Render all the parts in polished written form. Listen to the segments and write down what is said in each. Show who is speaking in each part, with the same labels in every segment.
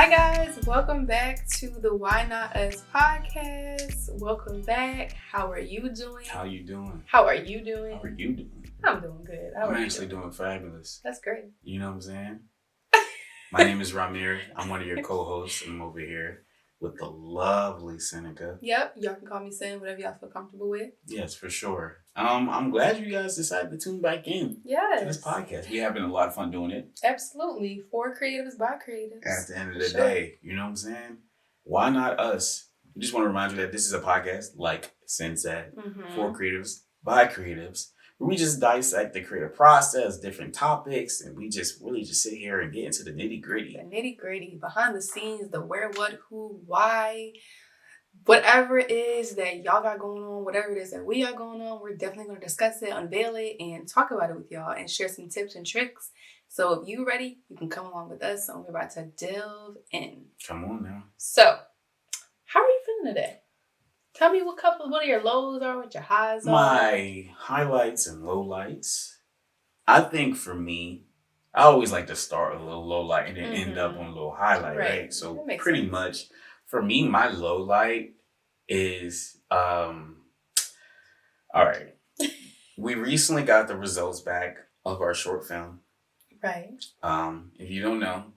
Speaker 1: Hi guys, welcome back to the Why Not Us podcast. Welcome back. How are you doing?
Speaker 2: How you doing?
Speaker 1: How are you doing?
Speaker 2: How are you doing?
Speaker 1: I'm doing good.
Speaker 2: I'm actually doing fabulous.
Speaker 1: That's great.
Speaker 2: You know what I'm saying? My name is Rahmere. I'm one of your co-hosts, and I'm over here with the lovely Seneca.
Speaker 1: Yep, y'all can call me Sen, whatever y'all feel comfortable with.
Speaker 2: Yes, for sure. I'm glad you guys decided to tune back in to this podcast. We're having a lot of fun doing it.
Speaker 1: Absolutely. For creatives by creatives.
Speaker 2: At the end of the day, you know what I'm saying? Why not us? We just want to remind you that this is a podcast, like Sen said, for creatives by creatives. We just dissect the creative process, different topics, and we just really just sit here and get into the nitty gritty.
Speaker 1: The nitty gritty, behind the scenes, the where, what, who, why, whatever it is that y'all got going on, whatever it is that we got going on, we're definitely going to discuss it, unveil it, and talk about it with y'all and share some tips and tricks. So if you're ready, you can come along with us and we're about to delve in.
Speaker 2: Come on now.
Speaker 1: So, how are you feeling today? Tell me what your lows are, what your highs are.
Speaker 2: My highlights and lowlights. I think for me, I always like to start a little low light and then end up on a little highlight, right? So pretty much for me, my low light is all right. We recently got the results back of our short film.
Speaker 1: Right.
Speaker 2: If you don't know,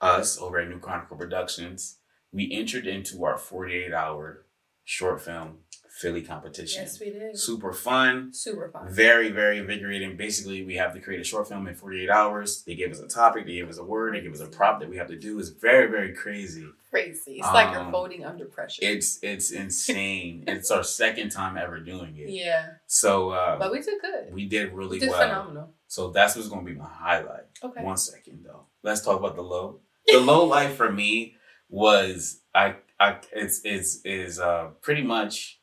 Speaker 2: us over at New Chronicle Productions, we entered into our 48-hour short film Philly competition.
Speaker 1: Yes, we did.
Speaker 2: Super fun.
Speaker 1: Super fun.
Speaker 2: Very, very invigorating. Basically, we have to create a short film in 48 hours. They gave us a topic. They gave us a word. They gave us a prop that we have to do. It's very, very crazy.
Speaker 1: Crazy. It's like you're folding under pressure.
Speaker 2: It's insane. It's our second time ever doing it.
Speaker 1: Yeah.
Speaker 2: So,
Speaker 1: but we did good.
Speaker 2: We did really
Speaker 1: well.
Speaker 2: Phenomenal. So that's what's going to be my highlight.
Speaker 1: Okay.
Speaker 2: 1 second though. Let's talk about the low. The low light for me was pretty much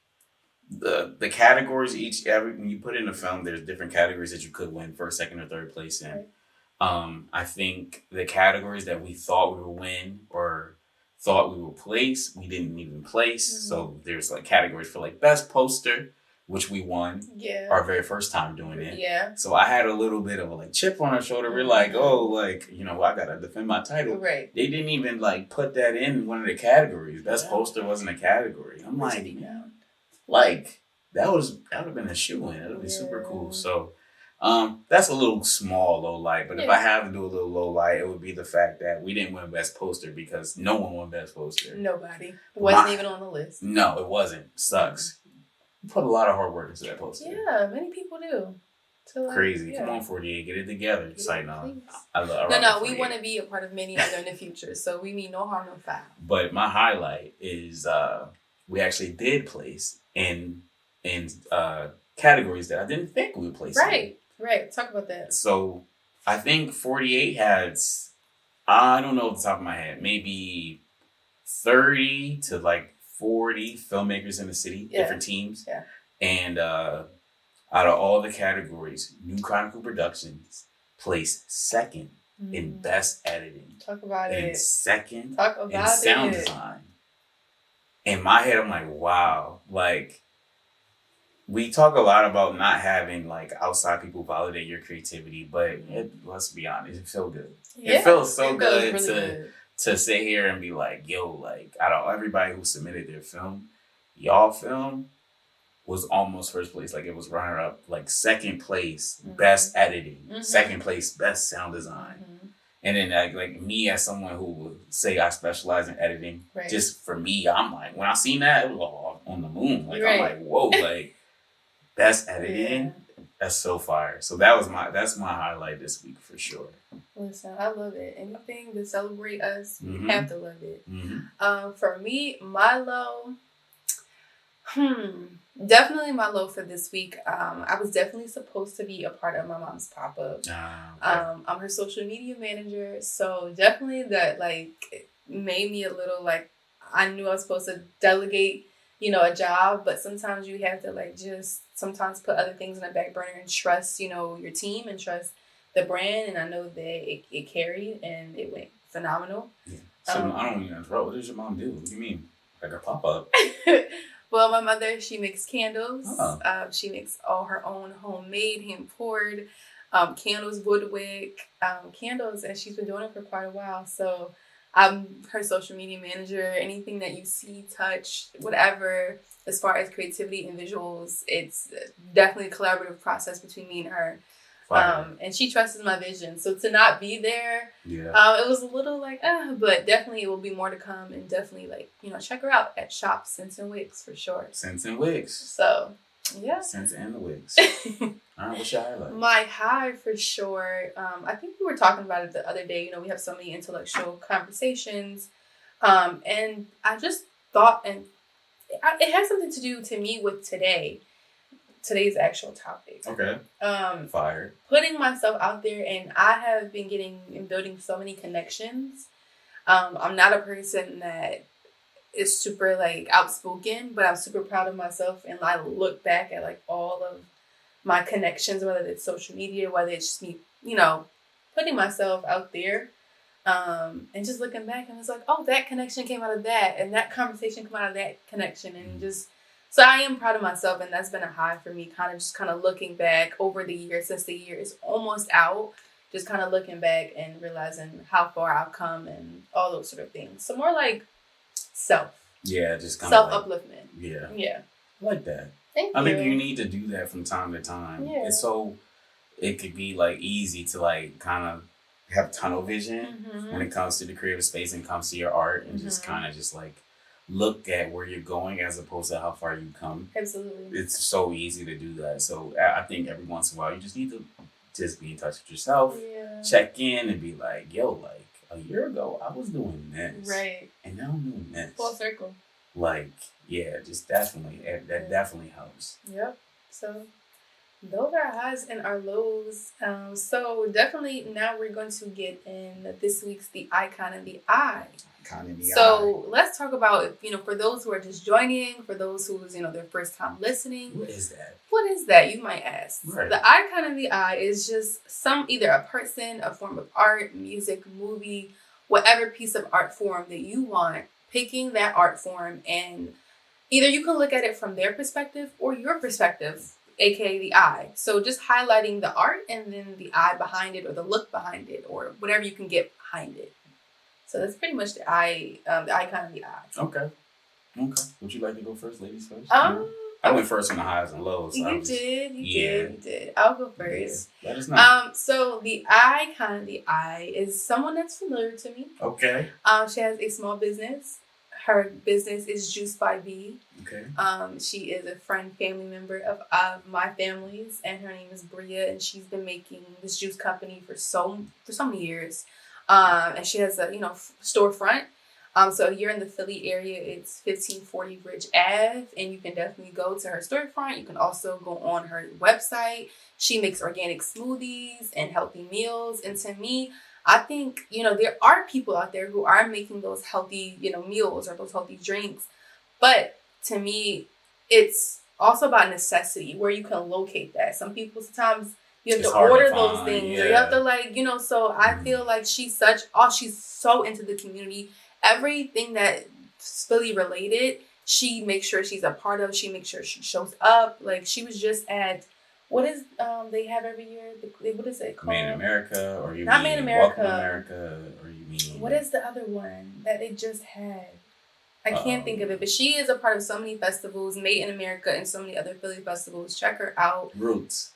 Speaker 2: the categories when you put in a film, there's different categories that you could win first, second, or third place in. Right. I think the categories that we thought we would win or thought we would place, we didn't even place. Mm-hmm. So there's like categories for like best poster, which we won. Yeah. Our very first time doing it.
Speaker 1: Yeah.
Speaker 2: So I had a little bit of a like chip on our shoulder. We're like, I gotta defend my title.
Speaker 1: Right.
Speaker 2: They didn't even like put that in one of the categories. Best poster wasn't a category. I'm like, man, like that would have been a shoe-in. It would be super cool. So that's a little small low light. But if I have to do a little low light, it would be the fact that we didn't win best poster because no one won best poster.
Speaker 1: Nobody. Wasn't even on the list.
Speaker 2: No, it wasn't. Sucks. Put a lot of hard work into that poster.
Speaker 1: Yeah, many people do.
Speaker 2: Crazy. Yeah. Come on, 48. Get it together.
Speaker 1: We want to be a part of many other in the future. So we mean no harm, no foul.
Speaker 2: But my highlight is we actually did place in categories that I didn't think we would place in.
Speaker 1: Right. Talk about that.
Speaker 2: So I think 48 has, I don't know off the top of my head, maybe 30 to like 40 filmmakers in the city, different teams. Yeah. And out of all the categories, New Chronicle Productions placed second in best editing.
Speaker 1: Talk about it.
Speaker 2: And second in sound design. In my head, I'm like, wow. Like, we talk a lot about not having like outside people validate your creativity, but let's be honest, it feels good. Yeah, it feels so good to sit here and be like, yo, like out of everybody who submitted their film, y'all film was almost first place. Like it was runner up, like second place, best editing, second place, best sound design. And then like me as someone who would say I specialize in editing, just for me, I'm like, when I seen that, it was all on the moon. Like I'm like, whoa, like best editing, that's so fire. So that's my highlight this week for sure.
Speaker 1: Listen, I love it. Anything to celebrate us, we have to love it. For me, my low, definitely my low for this week. I was definitely supposed to be a part of my mom's pop-up. I'm her social media manager, so definitely that like made me a little like I knew I was supposed to delegate, a job, but sometimes you have to like just sometimes put other things in the back burner and trust, your team and trust the brand. And I know that it carried and it went phenomenal.
Speaker 2: Yeah. So I don't even know. What does your mom do? What do you mean? Like a pop-up?
Speaker 1: Well, my mother, she makes candles. Oh. She makes all her own homemade, hand-poured candles, woodwick candles, and she's been doing it for quite a while. So I'm her social media manager. Anything that you see, touch, whatever, as far as creativity and visuals, it's definitely a collaborative process between me and her. And she trusts my vision. So to not be there, it was a little like, but definitely it will be more to come. And definitely, like, check her out at Shop Scents and Wigs for sure.
Speaker 2: Scents and Wigs.
Speaker 1: So, yeah.
Speaker 2: Scents and the Wigs. All right, what's your highlight?
Speaker 1: My high for sure. I think we were talking about it the other day. We have so many intellectual conversations. And I just thought, and it has something to do to me with today's actual topic.
Speaker 2: Okay. Fire.
Speaker 1: Putting myself out there, and I have been getting and building so many connections. I'm not a person that is super like outspoken, but I'm super proud of myself, and I look back at like all of my connections, whether it's social media, whether it's just me, putting myself out there, and just looking back, and it's like, oh, that connection came out of that, and that conversation came out of that connection, and just. So I am proud of myself, and that's been a high for me, kind of looking back over the years, since the year is almost out, just kind of looking back and realizing how far I've come and all those sort of things. So more like self.
Speaker 2: Yeah, just kind
Speaker 1: of self-upliftment.
Speaker 2: Yeah.
Speaker 1: Yeah.
Speaker 2: I like that.
Speaker 1: Thank you.
Speaker 2: I think you need to do that from time to time.
Speaker 1: Yeah.
Speaker 2: It could be like easy to like kind of have tunnel vision when it comes to the creative space and comes to your art, and just kind of just like look at where you're going as opposed to how far you come.
Speaker 1: Absolutely.
Speaker 2: It's so easy to do that. So I think every once in a while you just need to just be in touch with yourself, check in and be like, yo, like a year ago I was doing this.
Speaker 1: Right.
Speaker 2: And now I'm doing this.
Speaker 1: Full circle.
Speaker 2: Like, yeah, just definitely. That definitely helps.
Speaker 1: Yep. So those are our highs and our lows. So definitely now we're going to get in this week's The Icon and the I. So let's talk about, for those who are just joining, for those who's, their first time listening.
Speaker 2: What is that?
Speaker 1: What is that, you might ask?
Speaker 2: Right.
Speaker 1: The icon of the eye is just either a person, a form of art, music, movie, whatever piece of art form that you want, picking that art form, and either you can look at it from their perspective or your perspective, aka the eye. So just highlighting the art and then the eye behind it, or the look behind it, or whatever you can get behind it. So that's pretty much the icon of the eye.
Speaker 2: Okay. Would you like to go first, ladies first? I went first on the highs and lows. So
Speaker 1: you did. I'll go first.
Speaker 2: Yeah. Let us know.
Speaker 1: So the icon of the eye is someone that's familiar to me.
Speaker 2: Okay.
Speaker 1: She has a small business. Her business is Juice by B.
Speaker 2: Okay.
Speaker 1: She is a friend, family member of my family's, and her name is Bria, and she's been making this juice company for so many years. And she has a storefront. So if you're in the Philly area, it's 1540 Bridge Ave, and you can definitely go to her storefront. You can also go on her website. She makes organic smoothies and healthy meals. And to me, I think, there are people out there who are making those healthy, meals or those healthy drinks. But to me, it's also about necessity, where you can locate that. Some people sometimes you have to order those things, or you have to so I feel like she's so into the community. Everything that's Philly related, she makes sure she's a part of. She makes sure she shows up. Like, she was just at, what is they have every year? What is it called?
Speaker 2: Made in America, or you
Speaker 1: not
Speaker 2: mean
Speaker 1: Made in America?
Speaker 2: Welcome America, or you mean
Speaker 1: what is the other one that they just had? I can't think of it, but she is a part of so many festivals, Made in America, and so many other Philly festivals. Check her out.
Speaker 2: Roots.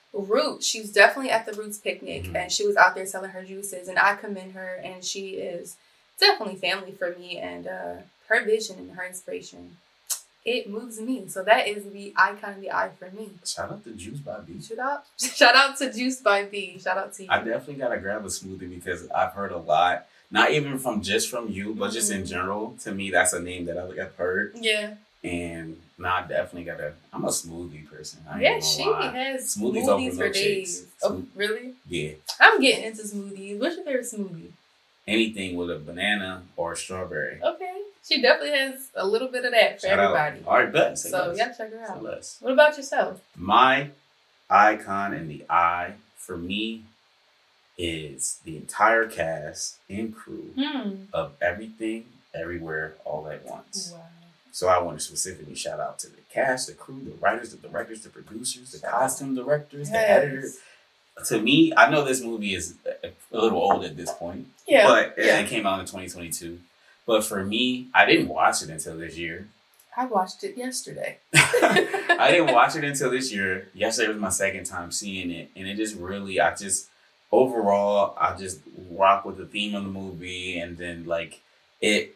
Speaker 1: She's definitely at the Roots picnic, and she was out there selling her juices, and I commend her, and she is definitely family for me, and her vision and her inspiration, it moves me. So that is the icon of the eye for me.
Speaker 2: Shout out to Juice by B.
Speaker 1: Shout out to Juice by B. Shout out to you.
Speaker 2: I definitely gotta grab a smoothie, because I've heard a lot, not even from you, but just in general. To me, that's a name that I've heard.
Speaker 1: Yeah.
Speaker 2: And I definitely I'm a smoothie person.
Speaker 1: She has smoothies for days. Oh, really?
Speaker 2: Yeah.
Speaker 1: I'm getting into smoothies. What's your favorite smoothie?
Speaker 2: Anything with a banana or a strawberry.
Speaker 1: Okay. She definitely has a little bit of that for everybody.
Speaker 2: All right, bet.
Speaker 1: So, yeah, check her out.
Speaker 2: Less.
Speaker 1: What about yourself?
Speaker 2: My icon in the eye, for me, is the entire cast and crew of Everything, Everywhere, All at Once. Wow. So I want to specifically shout out to the cast, the crew, the writers, the directors, the producers, the costume directors, the editors. To me, I know this movie is a little old at this point. Yeah. But it came out in 2022. But for me, I didn't watch it until this year.
Speaker 1: I watched it yesterday.
Speaker 2: I didn't watch it until this year. Yesterday was my second time seeing it. And it just really, overall, I just rock with the theme of the movie. And then, like, it,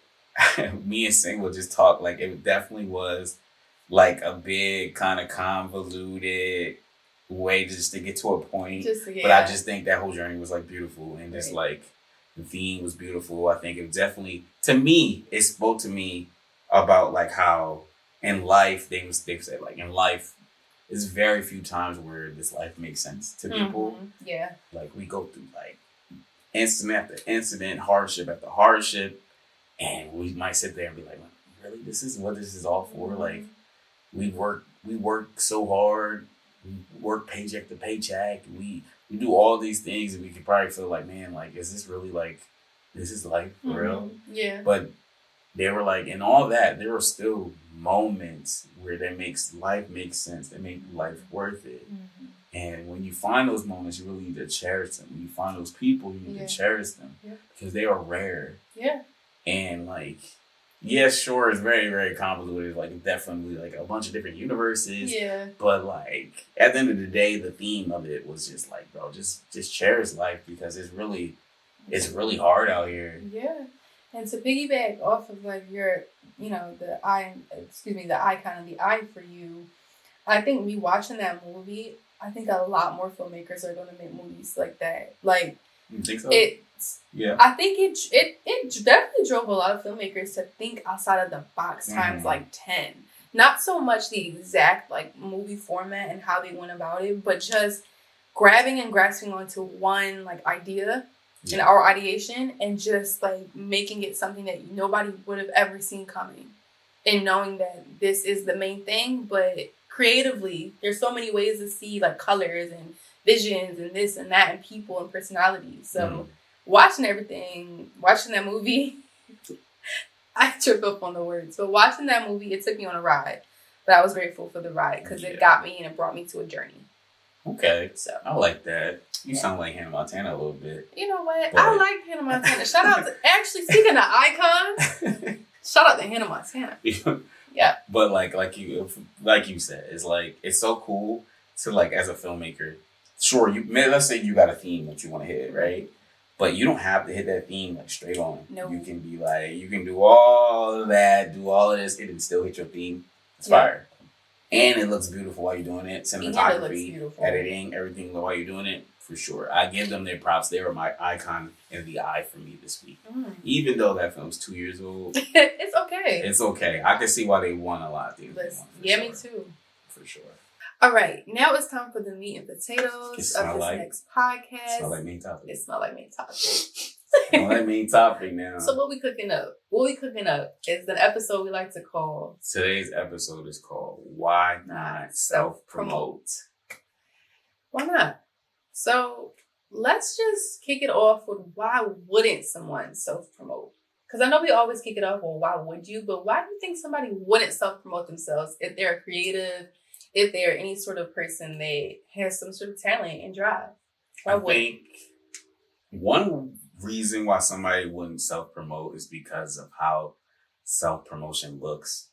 Speaker 2: me and Sing would just talk, like, it definitely was, like, a big kind of convoluted way just to get to a point. But I just think that whole journey was, like, beautiful. And just, like, the theme was beautiful. I think it definitely, to me, it spoke to me about like how in life they've said like in life there's very few times where this life makes sense to people.
Speaker 1: Yeah.
Speaker 2: Like we go through like incident after incident, hardship after hardship, and we might sit there and be like, really, this is what this is all for? Like we work so hard, we work paycheck to paycheck, we do all these things and we could probably feel like, man, like is this really like this is life for real?
Speaker 1: Yeah.
Speaker 2: But they were like, in all that, there were still moments where that makes life make sense. That make life worth it. Mm-hmm. And when you find those moments, you really need to cherish them. When you find those people, you need to cherish them because they are rare.
Speaker 1: Yeah.
Speaker 2: And like, yeah, sure, it's very, very convoluted. Like, definitely like a bunch of different universes.
Speaker 1: Yeah.
Speaker 2: But like, at the end of the day, the theme of it was just like, bro, just cherish life because it's really hard out here.
Speaker 1: Yeah. And to piggyback off of like your, the icon of the eye for you, I think me watching that movie, I think a lot more filmmakers are going to make movies like that. Like,
Speaker 2: you think so?
Speaker 1: I think it definitely drove a lot of filmmakers to think outside of the box times like 10. Not so much the exact like movie format and how they went about it, but just grabbing and grasping onto one like idea. In our ideation and just like making it something that nobody would have ever seen coming and knowing that this is the main thing, but creatively there's so many ways to see like colors and visions and this and that and people and personalities. So watching that movie, I trip up on the words, but watching that movie, it took me on a ride, but I was grateful for the ride because it got me and it brought me to a journey.
Speaker 2: Okay. So I like that. You sound like Hannah Montana a little bit.
Speaker 1: You know what? But I like Hannah Montana. Shout out to, actually, speaking of icons, shout out to Hannah Montana. Yeah.
Speaker 2: But like you said, it's like, it's so cool to like, as a filmmaker, sure, let's say you got a theme that you want to hit, right? But you don't have to hit that theme like straight on.
Speaker 1: No.
Speaker 2: You can be like, you can do all of that, do all of this, and still hit your theme. It's fire. And it looks beautiful while you're doing it. Cinematography, editing, everything while you're doing it, for sure. I give them their props. They were my icon in the eye for me this week. Even though that film's 2 years old.
Speaker 1: It's okay.
Speaker 2: It's okay. I can see why they won a lot of things.
Speaker 1: Me too.
Speaker 2: For sure.
Speaker 1: All right. Now it's time for the meat and potatoes of this next podcast.
Speaker 2: Smell like main topic.
Speaker 1: It smell like main topic.
Speaker 2: Smell like main topic now.
Speaker 1: So what we cooking up? What we cooking up is the episode we like to call.
Speaker 2: Today's episode is called Why Not Self-Promote?
Speaker 1: Why not? So let's just kick it off with why wouldn't someone self-promote? Because I know we always kick it off, well, why would you? But why do you think somebody wouldn't self-promote themselves if they're creative, if they're any sort of person that has some sort of talent and drive?
Speaker 2: I think one reason why somebody wouldn't self-promote is because of how self-promotion looks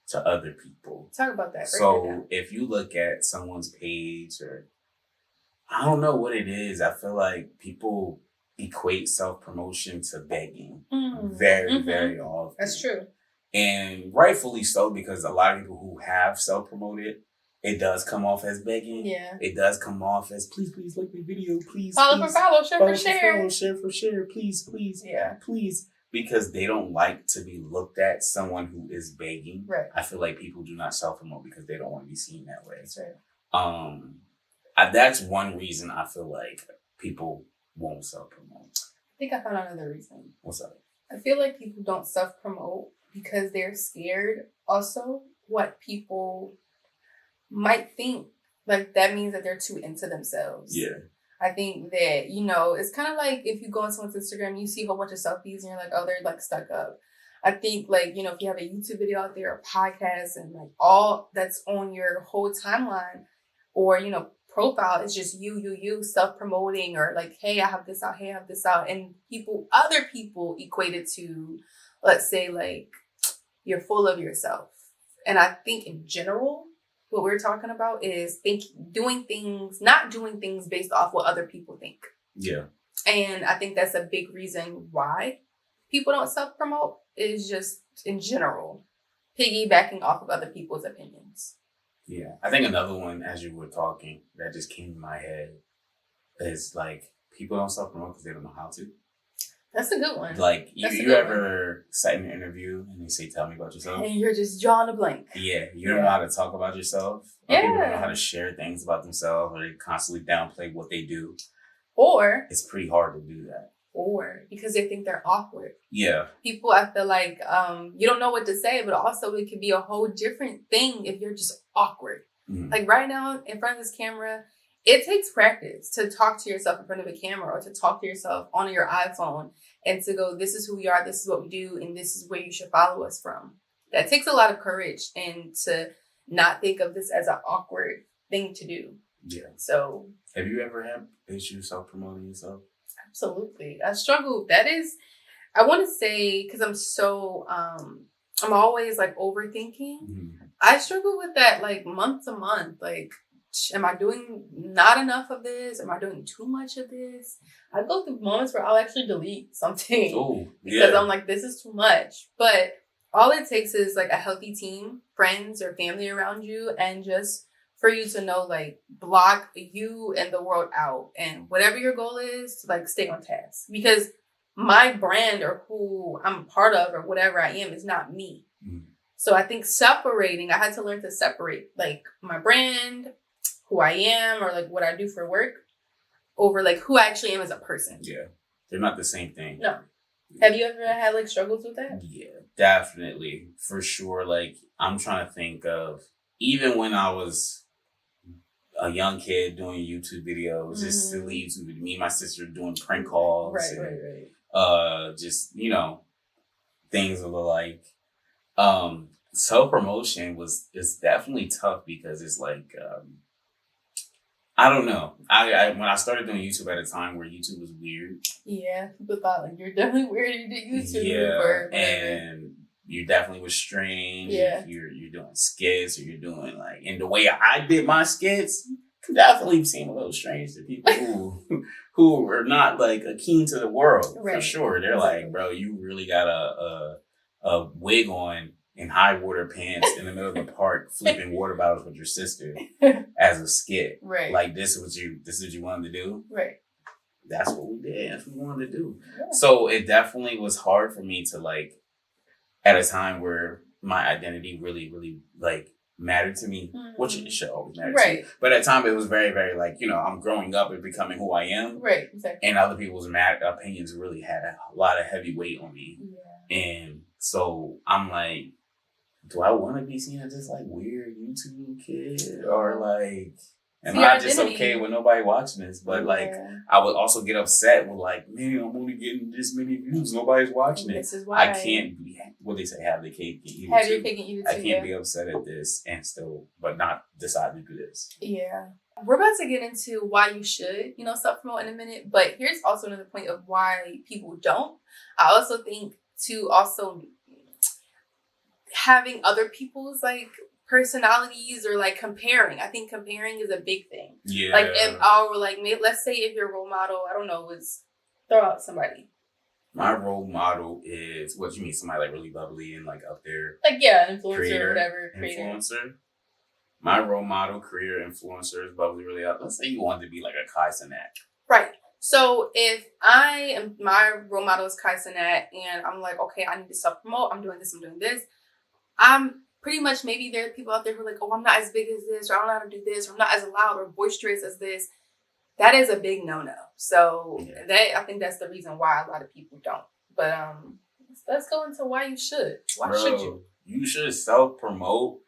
Speaker 2: to other people.
Speaker 1: Talk about that.
Speaker 2: So if you look at someone's page or I don't know what it is. I feel like people equate self-promotion to begging very, very often.
Speaker 1: That's true.
Speaker 2: And rightfully so, because a lot of people who have self-promoted, it does come off as begging.
Speaker 1: Yeah.
Speaker 2: It does come off as, please like the video, please.
Speaker 1: Follow for follow, share for share.
Speaker 2: Share for share, please.
Speaker 1: Yeah.
Speaker 2: Please. Because they don't like to be looked at someone who is begging.
Speaker 1: Right.
Speaker 2: I feel like people do not self-promote because they don't want to be seen that way.
Speaker 1: That's right.
Speaker 2: That's one reason I feel like people won't self-promote.
Speaker 1: I think I found another reason.
Speaker 2: What's up?
Speaker 1: I feel like people don't self-promote because they're scared also what people might think. Like, that means that they're too into themselves.
Speaker 2: Yeah.
Speaker 1: I think that, it's kind of like if you go on someone's Instagram, you see a whole bunch of selfies and you're like, oh, they're like stuck up. I think like, if you have a YouTube video out there, a podcast, and like all that's on your whole timeline, or, profile is just you self-promoting, or like, hey, I have this out, hey, I have this out. And other people equate it to, let's say, like, you're full of yourself. And I think in general, what we're talking about is not doing things based off what other people think.
Speaker 2: Yeah.
Speaker 1: And I think that's a big reason why people don't self-promote, is just in general, piggybacking off of other people's opinions.
Speaker 2: Yeah. I think another one, as you were talking, that just came to my head is like, people don't self-promote because they don't know how to.
Speaker 1: That's a good one.
Speaker 2: Like, you ever sat in an interview and they say, tell me about yourself?
Speaker 1: And you're just drawing a blank.
Speaker 2: Yeah. You don't know how to talk about yourself. Or people don't know how to share things about themselves, or they constantly downplay what they do.
Speaker 1: Or
Speaker 2: it's pretty hard to do that.
Speaker 1: Or because they think they're awkward.
Speaker 2: Yeah.
Speaker 1: People, I feel like, you don't know what to say, but also it could be a whole different thing if you're just awkward. Mm-hmm. Like right now, in front of this camera, it takes practice to talk to yourself in front of a camera, or to talk to yourself on your iPhone and to go, this is who we are, this is what we do, and this is where you should follow us from. That takes a lot of courage, and to not think of this as an awkward thing to do.
Speaker 2: Yeah.
Speaker 1: So,
Speaker 2: have you ever had issues self-promoting yourself?
Speaker 1: Absolutely. I struggle. I want to say, because I'm so, I'm always like overthinking. Mm-hmm. I struggle with that like month to month. Like, am I doing not enough of this? Am I doing too much of this? I go through moments where I'll actually delete something.
Speaker 2: Ooh,
Speaker 1: because I'm like, this is too much. But all it takes is like a healthy team, friends or family around you, and just for you to know, like, block you and the world out. And whatever your goal is, to like stay on task. Because my brand, or who I'm a part of, or whatever I am, is not me. Mm. So I think I had to learn to separate like my brand, who I am, or like what I do for work, over like who I actually am as a person.
Speaker 2: Yeah. They're not the same thing.
Speaker 1: No. Have you ever had like struggles with that?
Speaker 2: Yeah, definitely. For sure. Like, I'm trying to think of, even when I was a young kid doing YouTube videos, mm-hmm. just silly YouTube videos, me and my sister doing prank calls.
Speaker 1: Right.
Speaker 2: Just, things of the like. Self-promotion is definitely tough, because it's like, I don't know. I when I started doing YouTube at a time where YouTube was weird.
Speaker 1: Yeah, people thought like, you're definitely weird. You did YouTube.
Speaker 2: Yeah, and you definitely was strange.
Speaker 1: Yeah,
Speaker 2: if you're doing skits, or you're doing like, and the way I did my skits definitely seemed a little strange to people who are not like keen to the world. Right. For sure, they're like, bro, you really got a wig on in high water pants in the middle of the park, flipping water bottles with your sister as a skit.
Speaker 1: Right.
Speaker 2: Like, this is what you wanted to do.
Speaker 1: Right.
Speaker 2: That's what we did. That's what we wanted to do. Yeah. So it definitely was hard for me to like, at a time where my identity really, really like mattered to me, mm-hmm. which it should always matter to me. But at the time it was very, very like, I'm growing up and becoming who I am.
Speaker 1: Right. Exactly.
Speaker 2: And other people's opinions really had a lot of heavy weight on me. Yeah. And so I'm like, do I want to be seen as this like weird YouTube kid, or like, am I just okay with nobody watching this? But like, I would also get upset with like, man, I'm only getting this many views, nobody's watching it. This is why I can't be, what they say, have the cake and eat it too.
Speaker 1: Have your cake and eat it too.
Speaker 2: I can't be upset at this and still, but not decide to do this.
Speaker 1: Yeah. We're about to get into why you should, self-promote in a minute. But here's also another point of why people don't. I also think to also having other people's like personalities, or like comparing. I think comparing is a big thing.
Speaker 2: Yeah.
Speaker 1: Like if I were like, let's say if your role model, I don't know, was throw out somebody.
Speaker 2: My role model is, what you mean, somebody like really bubbly and like up there?
Speaker 1: Like, yeah, an influencer or whatever.
Speaker 2: Influencer. My role model, career influencer, is bubbly, really up. Let's say you wanted to be like a Kai Cenat.
Speaker 1: Right. So if my role model is Kai Cenat, and I'm like, okay, I need to self-promote, I'm doing this. I'm pretty much, maybe there are people out there who are like, oh, I'm not as big as this, or I don't know how to do this, or I'm not as loud or boisterous as this. That is a big no-no. So I think that's the reason why a lot of people don't. But let's go into why you should. Why should you?
Speaker 2: You should self-promote,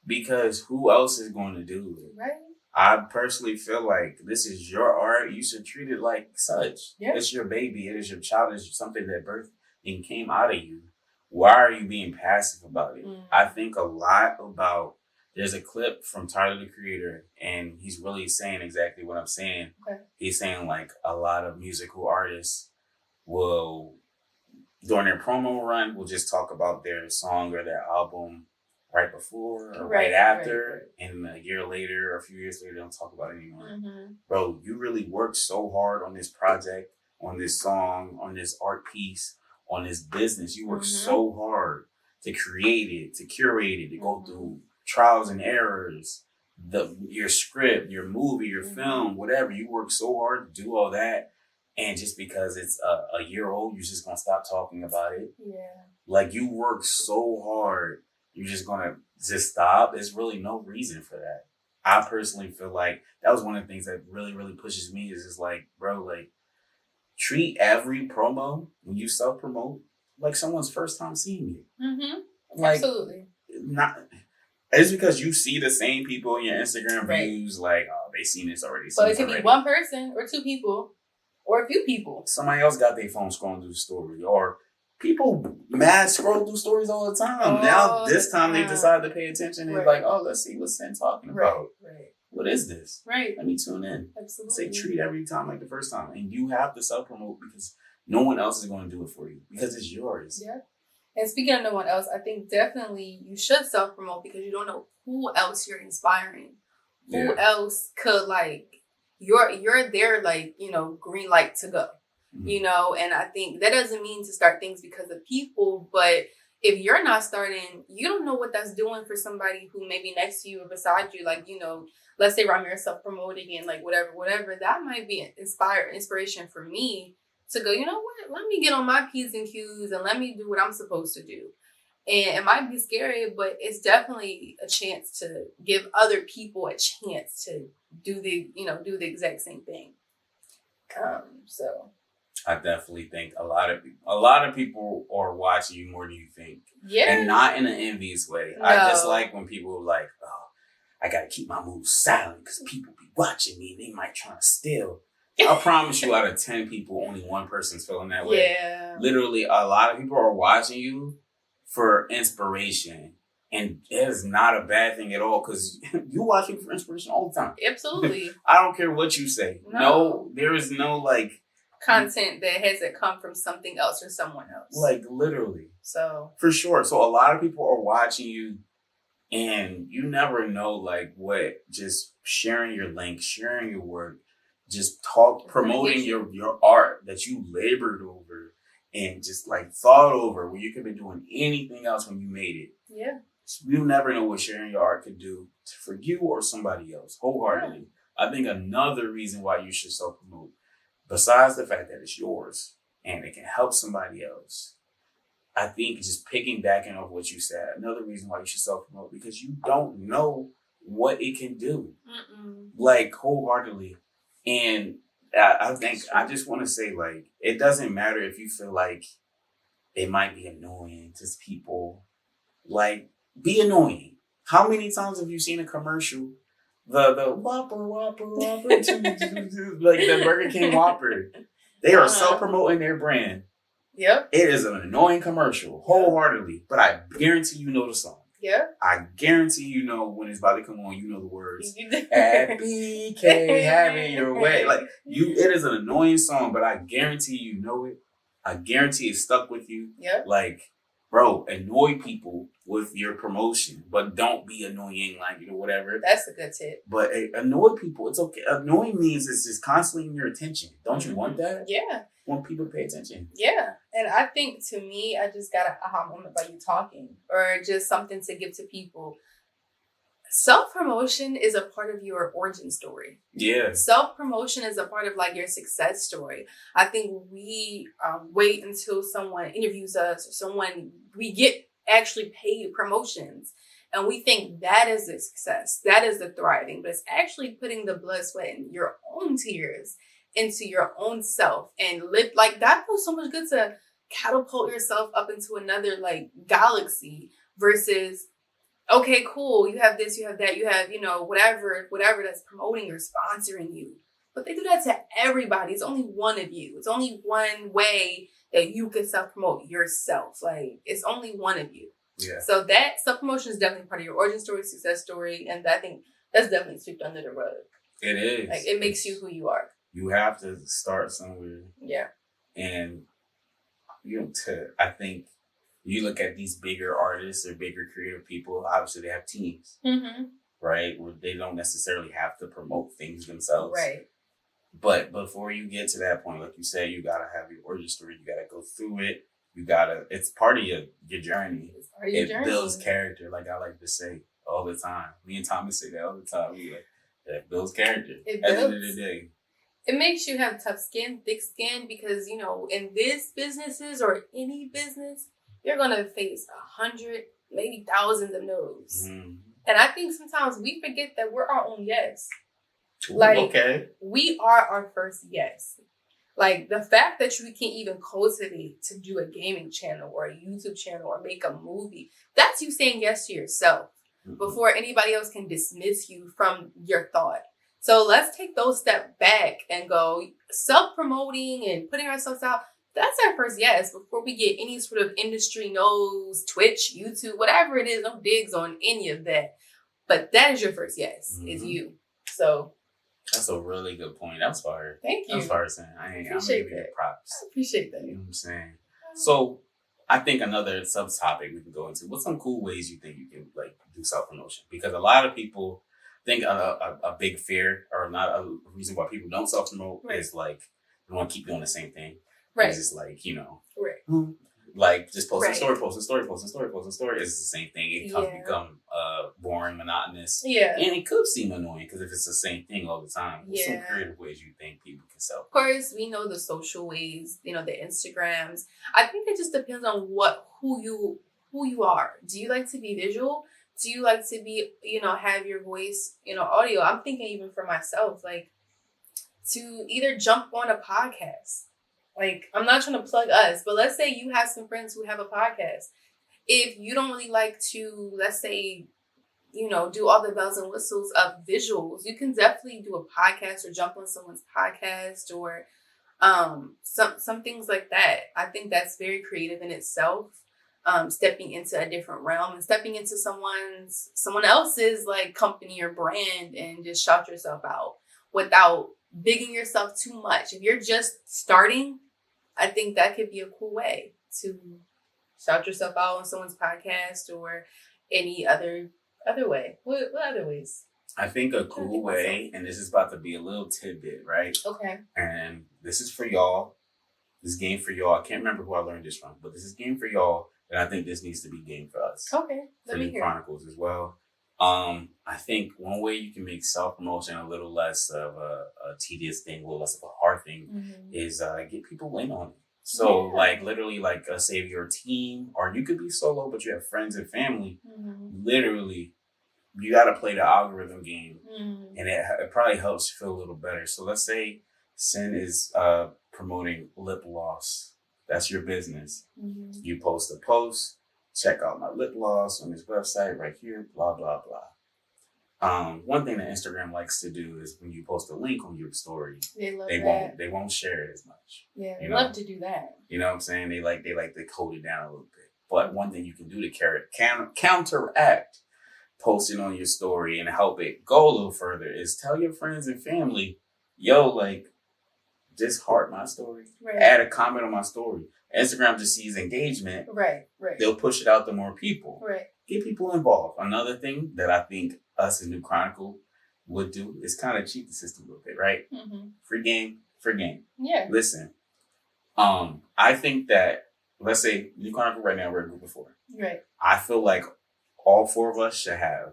Speaker 2: because who else is going to do it?
Speaker 1: Right.
Speaker 2: I personally feel like this is your art. You should treat it like such.
Speaker 1: Yeah.
Speaker 2: It's your baby. It is your child. It's something that birthed and came out of you. Why are you being passive about it? Mm. I think a lot about There's a clip from Tyler, the Creator, and he's really saying exactly what I'm saying.
Speaker 1: Okay.
Speaker 2: He's saying like a lot of musical artists will, during their promo run, will just talk about their song or their album right before or right after, and a year later or a few years later, they don't talk about it anymore. Mm-hmm. Bro, you really worked so hard on this project, on this song, on this art piece, on this business. You worked so hard to create it, to curate it, to go through trials and errors, your script, your movie, your film, whatever. You worked so hard to do all that. And just because it's a year old, you're just going to stop talking about it. Yeah. Like, you worked so hard, you're just going to just stop. There's really no reason for that. I personally feel like that was one of the things that really, really pushes me is just like, bro, like, treat every promo when you self-promote like someone's first time seeing you. Mm-hmm. Like, absolutely. Not... It's because you see the same people in your Instagram views, like, oh, they seen this already.
Speaker 1: But it could be one person or two people. Or a few people.
Speaker 2: Somebody else got their phone scrolling through the story. Or people mad scroll through stories all the time. Now, this time they decide to pay attention. And like, oh, let's see what Sen talking about. Right. What is this? Right. Let me tune in. Absolutely. Say treat every time like the first time. And you have to self-promote because no one else is going to do it for you. Because it's yours. Yeah.
Speaker 1: And speaking of no one else, I think definitely you should self-promote because you don't know who else you're inspiring. Who else could, like, you're there, like, you know, green light to go, you know, and I think that doesn't mean to start things because of people, but if you're not starting, you don't know what that's doing for somebody who may be next to you or beside you. Like, you know, let's say Rahmere self-promoting and like whatever, that might be inspiration for me to go, you know what, let me get on my P's and Q's and let me do what I'm supposed to do. And it might be scary, but it's definitely a chance to give other people a chance to do the exact same thing. So
Speaker 2: I definitely think a lot of people are watching you more than you think. Yeah. And not in an envious way. No. I just like when people are like, oh, I gotta keep my moves silent because people be watching me and they might try to steal. I promise you, out of 10 people, only one person's feeling that way. Yeah. Literally, a lot of people are watching you for inspiration. And it is not a bad thing at all because you watch me for inspiration all the time. Absolutely. I don't care what you say. No, there is no like
Speaker 1: content that hasn't come from something else or someone else.
Speaker 2: Like literally. So for sure. So a lot of people are watching you and you never know like what just sharing your link, sharing your work, just promoting your art that you labored over and just like thought over where you could be doing anything else when you made it. Yeah. You never know what sharing your art could do for you or somebody else, wholeheartedly. Yeah. I think another reason why you should self-promote, besides the fact that it's yours and it can help somebody else, I think just piggybacking off what you said, another reason why you should self-promote, because you don't know what it can do, like wholeheartedly. And I think I just want to say, like, it doesn't matter if you feel like it might be annoying to people, like, be annoying. How many times have you seen a commercial? The Whopper, like the Burger King Whopper. They are self-promoting their brand. Yep. It is an annoying commercial, wholeheartedly. But I guarantee you know the song. Yeah. I guarantee you know when it's about to come on, you know the words. At BK, having your way. Like, it is an annoying song, but I guarantee you know it. I guarantee it stuck with you. Yep. Like, bro, annoy people with your promotion, but don't be annoying, like, you know, whatever.
Speaker 1: That's a good tip.
Speaker 2: But annoy people, it's okay. Annoying means it's just constantly in your attention. Don't you want that? Yeah. Want people to pay attention.
Speaker 1: Yeah. And I think, to me, I just got an aha moment by you talking, or just something to give to people. Self-promotion is a part of your origin story. Yeah. Self-promotion is a part of, like, your success story. I think we wait until someone interviews us or we get actually paid promotions. And we think that is a success. That is the thriving. But it's actually putting the blood, sweat, and your own tears into your own self. And live, like, that feels so much good to catapult yourself up into another, like, galaxy versus... okay, cool. You have this, you have that, you have, you know, whatever that's promoting or sponsoring you. But they do that to everybody. It's only one of you. It's only one way that you can self-promote yourself. Like, it's only one of you.
Speaker 2: Yeah.
Speaker 1: So that self-promotion is definitely part of your origin story, success story, and I think that's definitely swept under the rug.
Speaker 2: It is.
Speaker 1: Like, it makes you who you are.
Speaker 2: You have to start somewhere.
Speaker 1: Yeah.
Speaker 2: And, I think you look at these bigger artists or bigger creative people, obviously they have teams, right? Where they don't necessarily have to promote things themselves.
Speaker 1: Right.
Speaker 2: But before you get to that point, like you said, you got to have your origin story. You got to go through it. It's part of your journey.
Speaker 1: It's part of your journey.
Speaker 2: Builds character, like I like to say all the time. Me and Thomas say that all the time. That builds character. At the end of the day.
Speaker 1: It makes you have tough skin, thick skin, because, in this businesses or any business, you're going to face 100, maybe thousands of no's. Mm-hmm. And I think sometimes we forget that we're our own yes. We are our first yes. Like, the fact that you can even cultivate to do a gaming channel or a YouTube channel or make a movie, that's you saying yes to yourself before anybody else can dismiss you from your thought. So let's take those steps back and go self-promoting and putting ourselves out. That's our first yes before we get any sort of industry knows, Twitch, YouTube, whatever it is. No digs on any of that. But that is your first yes, is you. So
Speaker 2: that's a really good point. That was fire.
Speaker 1: Thank you.
Speaker 2: That was fire saying. I'm giving you props.
Speaker 1: I appreciate that.
Speaker 2: You know what I'm saying? So I think another subtopic we can go into. What's some cool ways you think you can do self-promotion? Because a lot of people think a big fear or not a reason why people don't self-promote is they want to keep doing the same thing.
Speaker 1: Right.
Speaker 2: It's just
Speaker 1: right.
Speaker 2: Just posting story. It's the same thing. It can become boring, monotonous.
Speaker 1: Yeah.
Speaker 2: And it could seem annoying because if it's the same thing all the time. What's some creative ways you think people can self?
Speaker 1: Of course, we know the social ways, the Instagrams. I think it just depends on who you are. Do you like to be visual? Do you like to be, have your voice, audio? I'm thinking even for myself, to either jump on a podcast. I'm not trying to plug us, but let's say you have some friends who have a podcast. If you don't really like to, let's say, do all the bells and whistles of visuals, you can definitely do a podcast or jump on someone's podcast or some things like that. I think that's very creative in itself. Stepping into a different realm and stepping into someone else's company or brand and just shout yourself out without bigging yourself too much. If you're just starting, I think that could be a cool way to shout yourself out on someone's podcast or any other way. What other ways?
Speaker 2: I think a cool way, and this is about to be a little tidbit, right?
Speaker 1: Okay.
Speaker 2: And this is for y'all. This game for y'all. I can't remember who I learned this from, but this is game for y'all. And I think this needs to be game for us.
Speaker 1: Okay.
Speaker 2: For New Chronicles as well. I think one way you can make self-promotion a little less of a tedious thing, a little less of a hard thing, is get people in on it. So literally say if you're a team or you could be solo, but you have friends and family, literally you got to play the algorithm game and it probably helps you feel a little better. So let's say Sin is promoting lip gloss. That's your business. You post a post, check out my lip gloss on this website right here, blah, blah, blah. One thing that Instagram likes to do is when you post a link on your story, they won't share it as much.
Speaker 1: Yeah, they love to do that.
Speaker 2: You know what I'm saying? They like to code it down a little bit. But one thing you can do to counteract posting on your story and help it go a little further is tell your friends and family, just heart my story. Right. Add a comment on my story. Instagram just sees engagement.
Speaker 1: Right.
Speaker 2: They'll push it out to more people.
Speaker 1: Right.
Speaker 2: Get people involved. Another thing that I think us in New Chronicle would do is kind of cheat the system a little bit, right? Free game.
Speaker 1: Yeah.
Speaker 2: Listen, I think that, let's say New Chronicle right now, we're a group of 4.
Speaker 1: Right.
Speaker 2: I feel like all 4 of us should have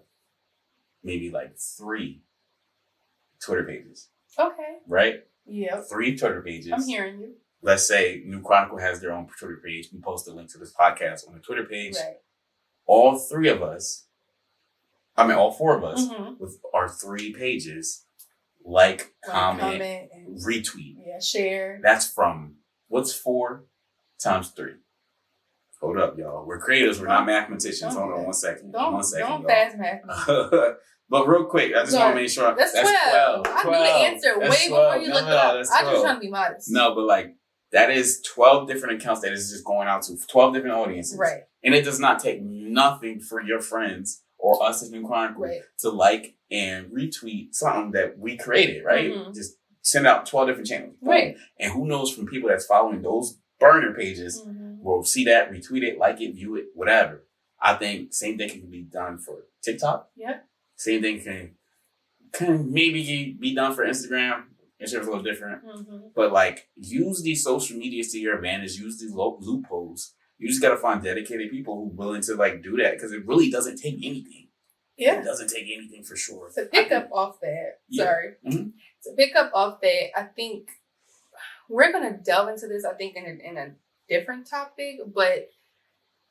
Speaker 2: maybe 3 Twitter pages.
Speaker 1: Okay.
Speaker 2: Right?
Speaker 1: Yeah.
Speaker 2: 3 Twitter pages.
Speaker 1: I'm hearing you.
Speaker 2: Let's say New Chronicle has their own Twitter page. We post a link to this podcast on the Twitter page.
Speaker 1: Right.
Speaker 2: All 4 of us with our 3 pages, comment, and retweet.
Speaker 1: Yeah, share.
Speaker 2: That's from, what's 4 times 3? Hold up, y'all. We're creators. We're not mathematicians. Hold on 1 second.
Speaker 1: Don't
Speaker 2: y'all.
Speaker 1: fast math.
Speaker 2: But real quick, I just want to make sure.
Speaker 1: That's 12. I knew the answer way before you looked it up. I just trying to be modest.
Speaker 2: No, but That is 12 different accounts that is just going out to 12 different audiences.
Speaker 1: Right.
Speaker 2: And it does not take nothing for your friends or us as New Chronicle to like and retweet something that we created, right? Mm-hmm. Just send out 12 different channels.
Speaker 1: Right.
Speaker 2: And who knows from people that's following those burner pages will see that, retweet it, like it, view it, whatever. I think same thing can be done for TikTok.
Speaker 1: Yep. Same
Speaker 2: thing can maybe be done for Instagram. Instagram's a little different. But like, use these social medias to your advantage. Use these loopholes. You just got to find dedicated people who are willing to like do that, because it really doesn't take anything. Yeah. It doesn't take anything for sure.
Speaker 1: To pick up off that, to pick up off that, I think we're going to delve into this, I think, in a different topic, but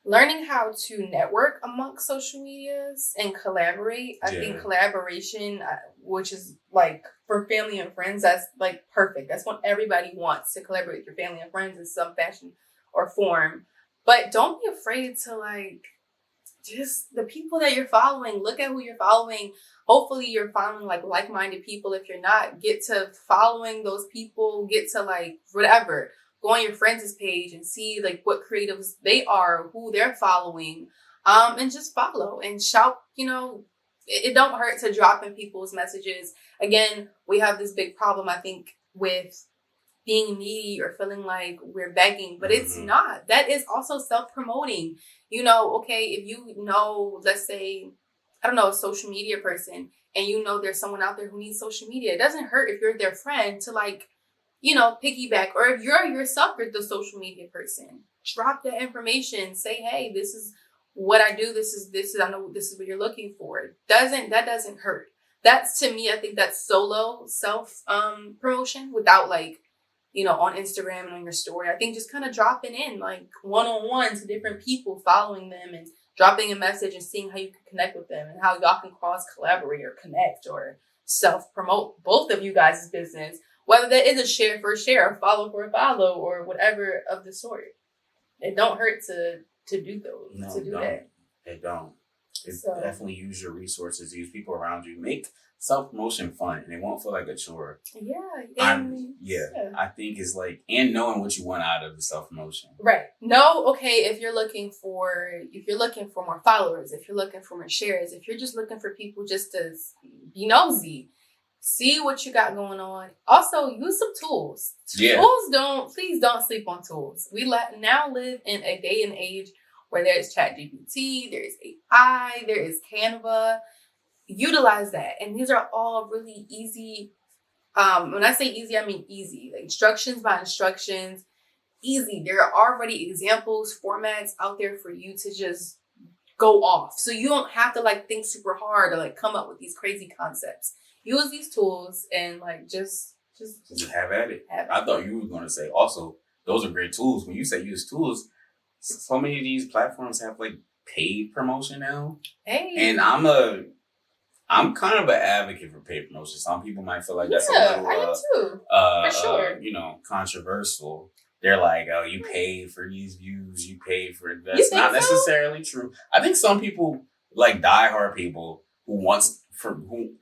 Speaker 1: learning how to network amongst social medias and collaborate. I think collaboration, which is like for family and friends, that's like perfect. That's what everybody wants, to collaborate with your family and friends in some fashion or form. But don't be afraid to like, just the people that you're following, look at who you're following. Hopefully you're following like like-minded people. If you're not, get to following those people, get to like whatever. Go on your friends' page and see like what creatives they are, who they're following, and just follow and shout. You know, it don't hurt to drop in people's messages. Again, we have this big problem, I think, with being needy or feeling like we're begging, but it's not. That is also self-promoting. You know, okay, if you know, let's say, I don't know, a social media person, and you know there's someone out there who needs social media, it doesn't hurt if you're their friend to like, you know, piggyback, or if you're yourself the social media person, drop that information. Say, hey, this is what I do. This is I know this is what you're looking for. That doesn't hurt. That's, to me, I think that's solo self promotion without like, you know, on Instagram and on your story. I think just kind of dropping in like one-on-one to different people, following them and dropping a message and seeing how you can connect with them and how y'all can cross collaborate or connect or self promote both of you guys' business. Whether that is a share for a share, or follow for a follow, or whatever of the sort. It don't hurt to do those.
Speaker 2: No,
Speaker 1: to do that.
Speaker 2: It don't. Definitely use your resources. Use people around you. Make self-promotion fun, and it won't feel like a chore.
Speaker 1: Yeah.
Speaker 2: I think it's like, and knowing what you want out of the self-promotion.
Speaker 1: Right. No, okay, if you're looking for more followers, if you're looking for more shares, if you're just looking for people just to be nosy, see what you got going on. Also, use some tools.
Speaker 2: Yeah.
Speaker 1: Please don't sleep on tools. We now live in a day and age where there's ChatGPT, there's AI, there is Canva. Utilize that. And these are all really easy. When I say easy, I mean easy. Like instructions by instructions. Easy. There are already examples, formats out there for you to just go off. So you don't have to like think super hard or like come up with these crazy concepts. Use these tools and like just
Speaker 2: have at it. I thought you were going to say also, those are great tools. When you say use tools, so many of these platforms have like paid promotion now.
Speaker 1: Hey.
Speaker 2: And I'm kind of an advocate for paid promotion. Some people might feel like that's a little,
Speaker 1: I am too. For sure.
Speaker 2: You know, controversial. They're like, oh, you pay for these views, you pay for it. That's not necessarily true. I think some people, like diehard people, who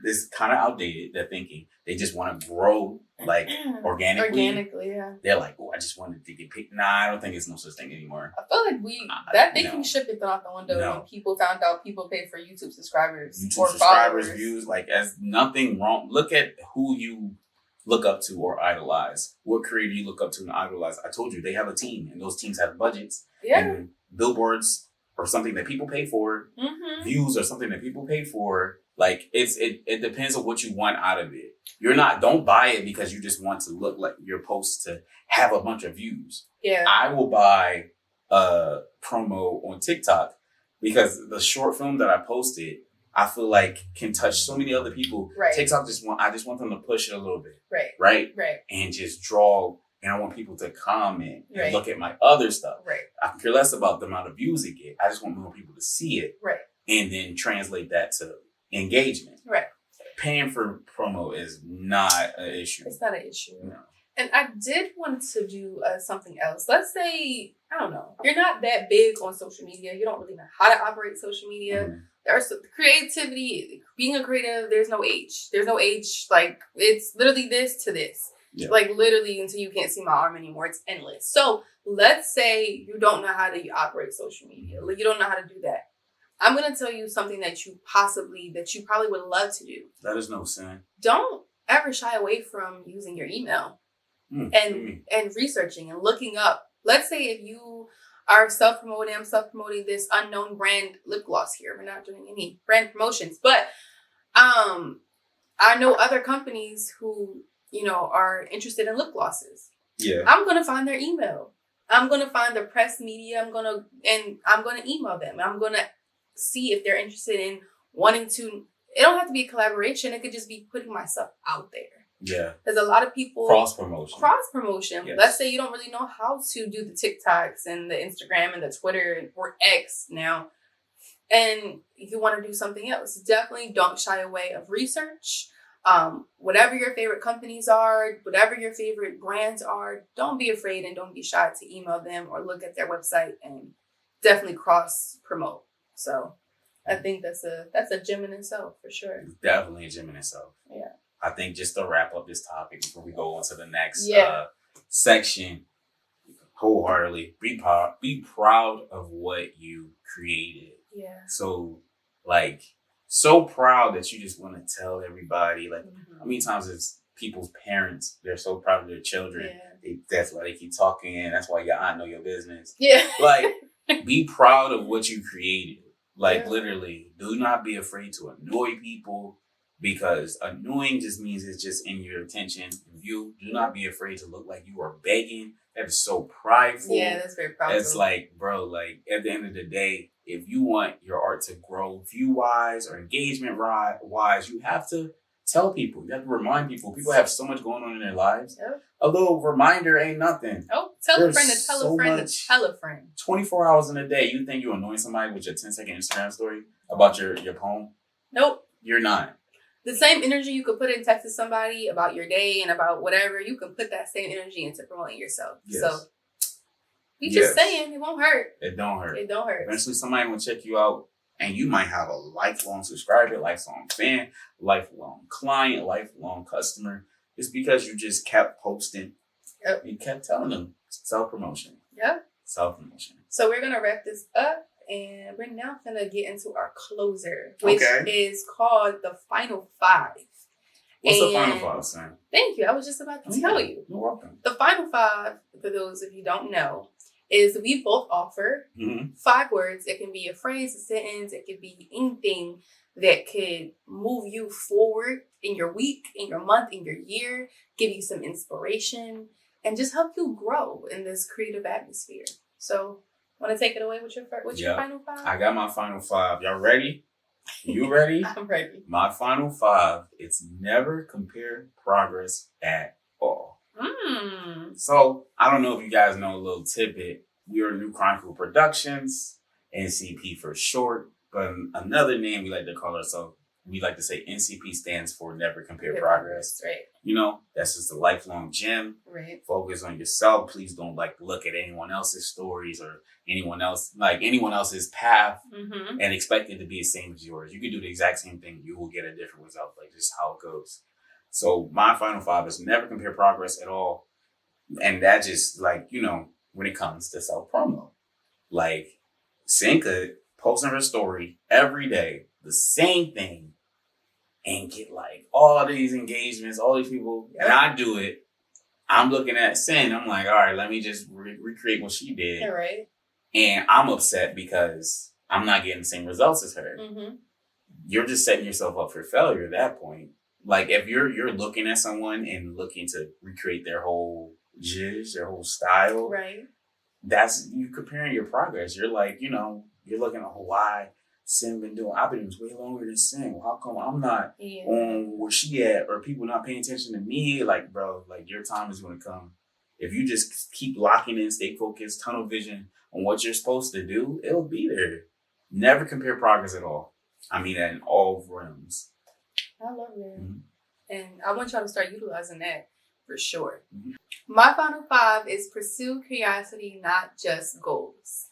Speaker 2: is kind of outdated, they're thinking they just want to grow like organically. Organically, yeah. They're like, oh, I just wanted to get picked. Nah, I don't think it's no such thing anymore.
Speaker 1: I feel like that thinking should be thrown out the window when people found out people pay for YouTube subscribers.
Speaker 2: YouTube subscribers, views, like as nothing wrong. Look at who you look up to or idolize. What creator you look up to and idolize. I told you they have a team, and those teams have budgets. Yeah. And billboards are something that people pay for. Mm-hmm. Views are something that people pay for. Like it depends on what you want out of it. Don't buy it because you just want to look like your post to have a bunch of views. Yeah. I will buy a promo on TikTok because the short film that I posted, I feel like can touch so many other people. Right. TikTok I just want them to push it a little bit. Right. And just draw, and I want people to comment and look at my other stuff. Right. I can care less about the amount of views it get. I just want more people to see it. Right. And then translate that to engagement. Right. Paying for promo is not an issue.
Speaker 1: It's not an issue. No. And I did want to do something else. Let's say, I don't know, you're not that big on social media. You don't really know how to operate social media. Mm-hmm. There's creativity, being a creative, there's no age. There's no age. Like, it's literally this to this.
Speaker 2: Yeah.
Speaker 1: Like literally until you can't see my arm anymore. It's endless. So let's say you don't know how to operate social media. Like you don't know how to do that. I'm going to tell you something that you probably would love to do.
Speaker 2: That is no sin.
Speaker 1: Don't ever shy away from using your email and researching and looking up. Let's say if you are self-promoting, I'm self-promoting this unknown brand lip gloss here. We're not doing any brand promotions, but I know other companies who, are interested in lip glosses.
Speaker 2: Yeah.
Speaker 1: I'm going to find their email. I'm going to find the press media. I'm going to email them. I'm going to see if they're interested in wanting to. It don't have to be a collaboration. It could just be putting myself out there.
Speaker 2: Yeah.
Speaker 1: There's a lot of people.
Speaker 2: Cross promotion.
Speaker 1: Yes. Let's say you don't really know how to do the TikToks and the Instagram and the Twitter or X now. And you want to do something else. Definitely don't shy away of research. Whatever your favorite companies are, whatever your favorite brands are, don't be afraid and don't be shy to email them or look at their website and definitely cross promote. So I think that's a gem in itself for sure.
Speaker 2: It's definitely a gem in itself.
Speaker 1: Yeah.
Speaker 2: I think just to wrap up this topic before we go on to the next section, wholeheartedly be proud of what you created.
Speaker 1: Yeah.
Speaker 2: So so proud that you just want to tell everybody. Like, how many times is people's parents, they're so proud of their children. Yeah. That's why they keep talking, and that's why your aunt know your business.
Speaker 1: Yeah.
Speaker 2: Like, be proud of what you created. Like, literally, do not be afraid to annoy people, because annoying just means it's just in your attention view. Do not be afraid to look like you are begging. That is so prideful.
Speaker 1: Yeah, that's very prideful.
Speaker 2: It's like, bro, like, at the end of the day, if you want your art to grow view-wise or engagement-wise, you have to tell people. You have to remind people. People have so much going on in their lives. Yep. A little reminder ain't nothing.
Speaker 1: Oh, tell a friend to tell a friend to tell a friend.
Speaker 2: 24 hours in a day, you think you're annoying somebody with your 10-second Instagram story about your poem? Nope. You're not.
Speaker 1: The same energy you could put in texting somebody about your day and about whatever, you can put that same energy into promoting yourself. Yes. So you just saying, it won't hurt.
Speaker 2: It don't hurt.
Speaker 1: It don't hurt.
Speaker 2: Eventually somebody will check you out, and you might have a lifelong subscriber, lifelong fan, lifelong client, lifelong customer. It's because you just kept posting. Yep. You kept telling them self-promotion.
Speaker 1: Yep.
Speaker 2: Self-promotion.
Speaker 1: So we're going to wrap this up, and we're now going to get into our closer, which is called the Final Five.
Speaker 2: What's the Final Five, Sam?
Speaker 1: Thank you. I was just about to tell you.
Speaker 2: You're welcome.
Speaker 1: The Final Five, for those of you who don't know, is we both offer 5 words. It can be a phrase, a sentence. It could be anything that could move you forward in your week, in your month, in your year, give you some inspiration, and just help you grow in this creative atmosphere. So, want to take it away with your Final Five?
Speaker 2: I got my Final Five. Y'all ready? You ready?
Speaker 1: I'm ready.
Speaker 2: My Final Five, it's never compare progress at all. So, I don't know if you guys know a little tidbit. We are New Chronicle Productions, NCP for short, but another name we like to call ourselves, we like to say NCP stands for Never Compare Progress.
Speaker 1: Right.
Speaker 2: That's just a lifelong gem.
Speaker 1: Right.
Speaker 2: Focus on yourself. Please don't look at anyone else's stories or anyone else's path and expect it to be the same as yours. You can do the exact same thing. You will get a different result. Like, just how it goes. So my Final Five is never compare progress at all. And that just when it comes to self-promo, like Seneca posting her story every day, the same thing, and get all these engagements, all these people, and I do it. I'm looking at Sen. I'm like, all right, let me just recreate what she did.
Speaker 1: Right.
Speaker 2: And I'm upset because I'm not getting the same results as her. You're just setting yourself up for failure at that point. Like, if you're looking at someone and looking to recreate their whole their whole style,
Speaker 1: right?
Speaker 2: That's you comparing your progress. You're you're looking at why Sin been doing. I've been doing this way longer than Sin. Well, how come I'm not on where she at, or people not paying attention to me? Like, bro, your time is going to come. If you just keep locking in, stay focused, tunnel vision on what you're supposed to do, it'll be there. Never compare progress at all. I mean that in all realms.
Speaker 1: I love that. And I want y'all to start utilizing that for sure. My Final Five is pursue curiosity, not just goals.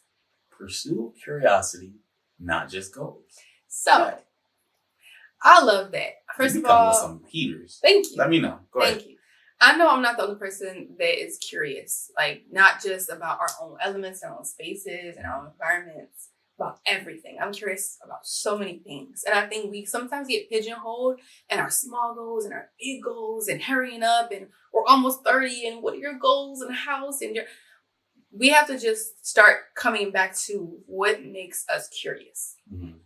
Speaker 2: Pursue curiosity, not just goals.
Speaker 1: So, I love that. First of all,
Speaker 2: with some heaters.
Speaker 1: Thank you.
Speaker 2: Let me know. Go ahead.
Speaker 1: Thank you. I know I'm not the only person that is curious, like not just about our own elements, our own spaces, and our own environments, about everything. I'm curious about so many things. And I think we sometimes get pigeonholed in our small goals and our big goals and hurrying up and we're almost 30 and what are your goals and house and we have to just start coming back to what makes us curious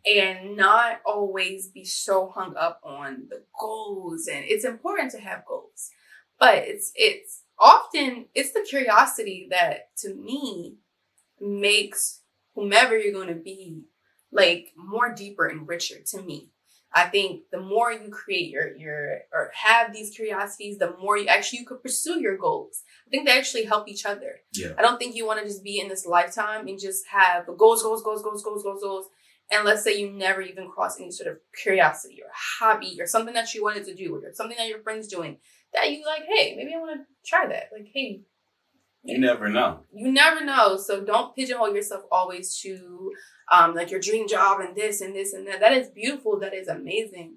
Speaker 1: and not always be so hung up on the goals. And it's important to have goals, but it's often the curiosity that to me makes whomever you're going to be like more deeper and richer to me. I think the more you create your or have these curiosities, the more you could pursue your goals. I think they actually help each other.
Speaker 2: Yeah.
Speaker 1: I don't think you want to just be in this lifetime and just have goals. And let's say you never even cross any sort of curiosity or hobby or something that you wanted to do or something that your friend's doing that you like, hey, maybe I want to try that. Like, hey.
Speaker 2: You never know.
Speaker 1: You never know. So don't pigeonhole yourself always to like your dream job and this and this and that. That is beautiful. That is amazing.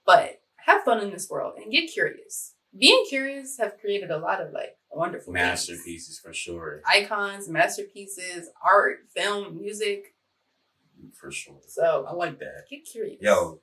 Speaker 1: But have fun in this world and get curious. Being curious have created a lot of like wonderful
Speaker 2: masterpieces for sure.
Speaker 1: Icons, masterpieces, art, film, music.
Speaker 2: For sure.
Speaker 1: So
Speaker 2: I like that.
Speaker 1: Get curious.
Speaker 2: Yo,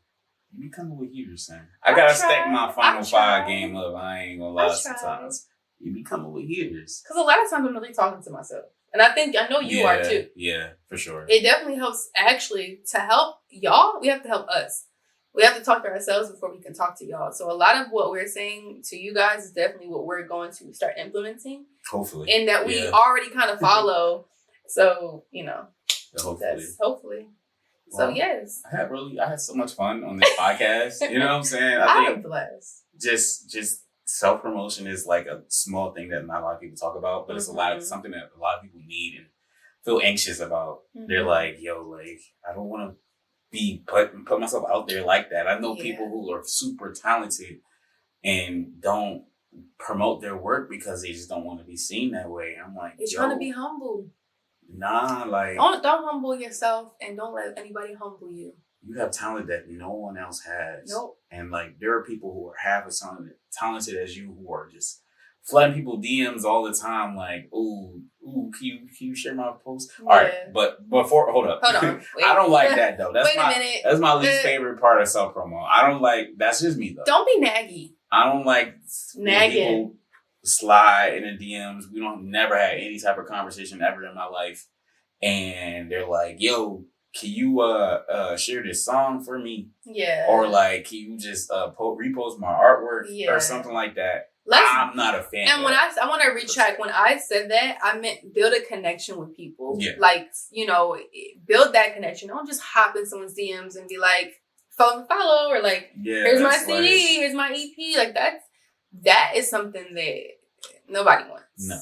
Speaker 2: you be coming with heaters, son. I gotta stack my Final Five game up. I ain't gonna lie sometimes. You be coming with heaters.
Speaker 1: Because a lot of times I'm really talking to myself. And I know you are too.
Speaker 2: Yeah, for sure.
Speaker 1: It definitely helps actually to help y'all. We have to help us. We have to talk to ourselves before we can talk to y'all. So a lot of what we're saying to you guys is definitely what we're going to start implementing.
Speaker 2: Hopefully.
Speaker 1: And that we already kind of follow. So, hopefully.
Speaker 2: Well,
Speaker 1: so yes.
Speaker 2: I had so much fun on this podcast. You know what I'm saying?
Speaker 1: I think blessed.
Speaker 2: Just self-promotion is like a small thing that not a lot of people talk about, but it's something that a lot of people need and feel anxious about. They're like, yo, like, I don't want to be put myself out there like that. I know people who are super talented and don't promote their work because they just don't want to be seen that way. I'm like,
Speaker 1: you're trying to be humble.
Speaker 2: Nah, like
Speaker 1: don't humble yourself and don't let anybody humble you.
Speaker 2: You have talent that no one else has.
Speaker 1: Nope.
Speaker 2: And like there are people who are half as talented as you who are just flooding people DMs all the time, like, ooh, can you share my post? Yeah. All right, but before hold on.
Speaker 1: Wait.
Speaker 2: I don't like that though.
Speaker 1: Wait a minute.
Speaker 2: That's my least favorite part of self promo. I don't like that's just me though.
Speaker 1: Don't be naggy.
Speaker 2: I don't like
Speaker 1: nagging.
Speaker 2: People slide in the DMs. We don't never had any type of conversation ever in my life. And they're like, yo, can you share this song for me?
Speaker 1: Yeah.
Speaker 2: Or like, can you just repost my artwork or something like that? I'm not a fan.
Speaker 1: And when I want to retract, when I said that, I meant build a connection with people.
Speaker 2: Yeah.
Speaker 1: Like, build that connection. Don't just hop in someone's DMs and be like, follow, or like, here's my CD, here's my EP. Like that is something that nobody wants.
Speaker 2: No.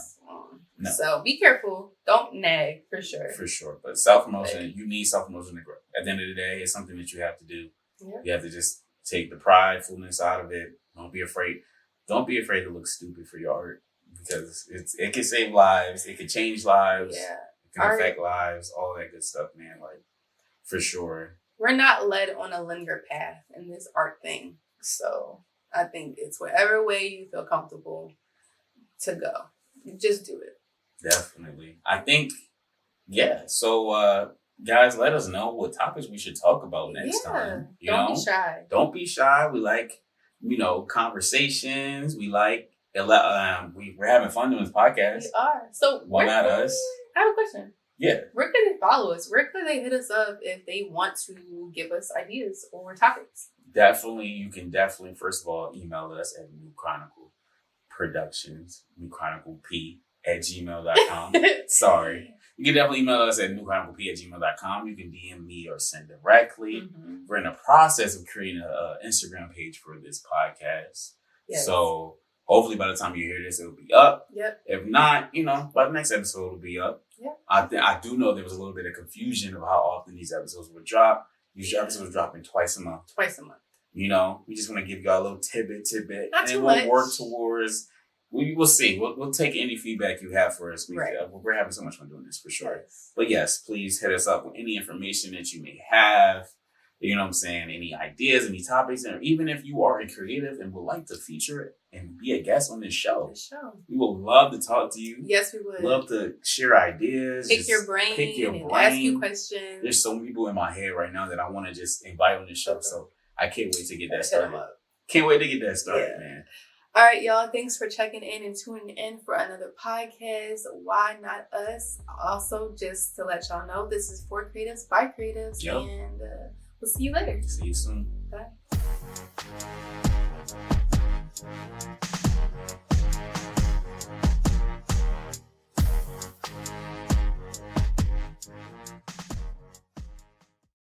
Speaker 1: So be careful. Don't nag, for sure.
Speaker 2: For sure. But self-promotion, you need self-promotion to grow. At the end of the day, it's something that you have to do. Yeah. You have to just take the pridefulness out of it. Don't be afraid. Don't be afraid to look stupid for your art because it can save lives. It can change lives.
Speaker 1: Yeah.
Speaker 2: It can affect lives. All that good stuff, man. Like, for sure.
Speaker 1: We're not led on a linear path in this art thing. So I think it's whatever way you feel comfortable to go. Just do it.
Speaker 2: Definitely. I think, yeah. So, guys, let us know what topics we should talk about next time.
Speaker 1: Don't be shy.
Speaker 2: Don't be shy. We like, conversations. We like, we're having fun doing this podcast.
Speaker 1: We are. So
Speaker 2: why not us?
Speaker 1: I have a question.
Speaker 2: Yeah.
Speaker 1: Where can they follow us? Where can they hit us up if they want to give us ideas or topics?
Speaker 2: Definitely. You can first of all, email us at New Chronicle Productions, newchroniclep@gmail.com. Sorry. You can definitely email us at newchroniclep@gmail.com. You can DM me or send directly. Mm-hmm. We're in the process of creating an Instagram page for this podcast. Yes. So hopefully by the time you hear this, it'll be up.
Speaker 1: Yep.
Speaker 2: If not, by the next episode, it'll be up.
Speaker 1: Yep.
Speaker 2: I do know there was a little bit of confusion of how often these episodes would drop. These episodes dropping twice a month. We just want to give y'all a little tidbit.
Speaker 1: Not too
Speaker 2: much.
Speaker 1: And
Speaker 2: we'll work towards... We'll see. We'll take any feedback you have for us. We're having so much fun doing this for sure. Yes. But yes, please hit us up with any information that you may have. You know what I'm saying? Any ideas, any topics, and even if you are a creative and would like to feature and be a guest on this show. We would love to talk to you.
Speaker 1: Yes, we would.
Speaker 2: Love to share ideas.
Speaker 1: Pick your brain. Ask you questions.
Speaker 2: There's so many people in my head right now that I want to just invite on the show. So I can't wait to get that started. Can't wait to get that started, man.
Speaker 1: All right, y'all. Thanks for checking in and tuning in for another podcast. Why Not Us? Also, just to let y'all know, this is for creatives by creatives. Yep. And we'll see you later.
Speaker 2: See you soon.
Speaker 1: Bye.